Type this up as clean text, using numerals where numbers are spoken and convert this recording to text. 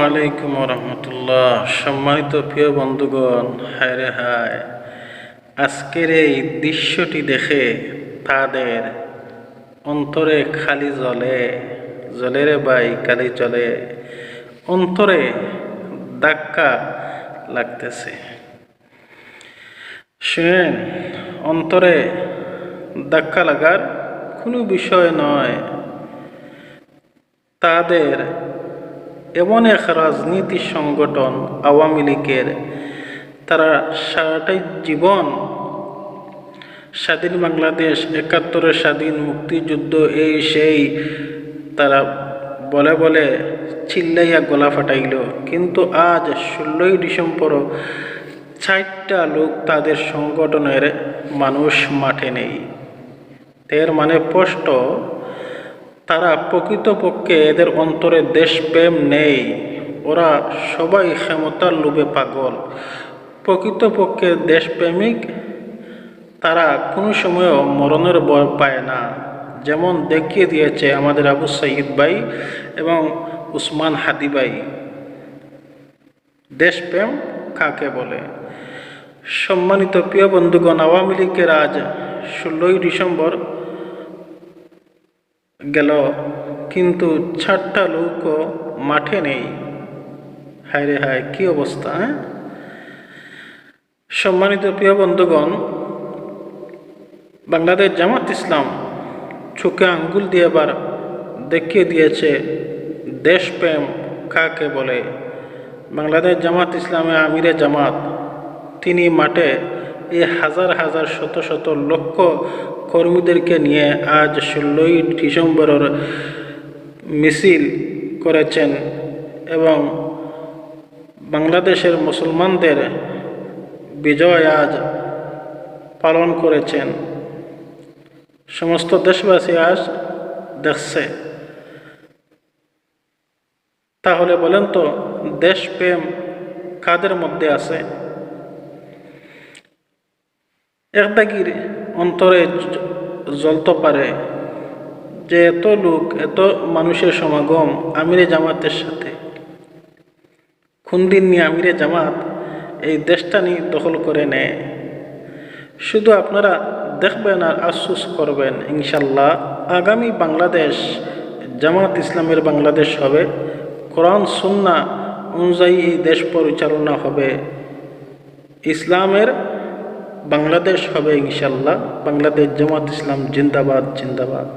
আলাইকুম রহমতুল্লাহ। সম্মানিত প্রিয় বন্ধুগণ, হায় রে হায়, আজকের এই দৃশ্যটি দেখে তাদের অন্তরে খালি জ্বলে রে ভাই, খালি জ্বলে, অন্তরে ধাক্কা লাগতেছে। শুনেন, অন্তরে ধাক্কা লাগার কোনো বিষয় নয়। তাদের এমন এক রাজনীতি সংগঠন আওয়ামী লীগের, তারা সারাটাই জীবন স্বাধীন বাংলাদেশ, ৭১-এর স্বাধীন মুক্তিযুদ্ধ, এই সেই তারা বলে বলে চিল্লাইয়া গলা ফাটাইল, কিন্তু আজ ১৬ই ডিসেম্বর ৪টা লোক তাদের সংগঠনের মানুষ মাঠে নেই। এর মানে স্পষ্ট, তারা প্রকৃতপক্ষে এদের অন্তরে দেশপ্রেম নেই। ওরা সবাই ক্ষমতার লোভে পাগল। প্রকৃতপক্ষে দেশপ্রেমিক তারা কোনো সময়ও মরণের ভয় পায় না, যেমন দেখিয়ে দিয়েছে আমাদের আবু সাইদ ভাই এবং উসমান হাদি ভাই। দেশপ্রেম কাকে বলে? সম্মানিত প্রিয় বন্ধুগণ, আওয়ামী লীগের আজ ১৬ই ডিসেম্বর গেল, কিন্তু ৪টা লোকও মাঠে নেই। হায় রে হায়, কি অবস্থা! সম্মানিত প্রিয় বন্ধুগণ, বাংলাদেশ জামাত ইসলাম চোখে আঙ্গুল দিয়ে এবার দেখিয়ে দিয়েছে দেশপ্রেম কাকে বলে। বাংলাদেশ জামাত ইসলামে আমিরে জামাত, তিনি মাঠে এই হাজার হাজার শত শত লক্ষ কর্মীদেরকে নিয়ে আজ ১৬ই ডিসেম্বরের মিছিল করেছেন এবং বাংলাদেশের মুসলমানদের বিজয় আজ পালন করেছেন। সমস্ত দেশবাসী আজ দেখছে। তাহলে বলেন তো, দেশপ্রেম কাদের মধ্যে আছে? একদাগির অন্তরে জ্বলতে পারে যে এত লোক, এত মানুষের সমাগম আমিরে জামাতের সাথে, কোন দিন নিয়ে আমিরে জামাত এই দেশটা নিয়ে দখল করে নেয়। শুধু আপনারা দেখবেন আর আফসোস করবেন। ইনশাল্লাহ আগামী বাংলাদেশ জামাত ইসলামের বাংলাদেশ হবে, কোরআন সুন্নাহ অনুযায়ী এই দেশ পরিচালনা হবে, ইসলামের বাংলাদেশ হবে ইনশাল্লাহ। বাংলাদেশ জামাত ইসলাম জিন্দাবাদ, জিন্দাবাদ।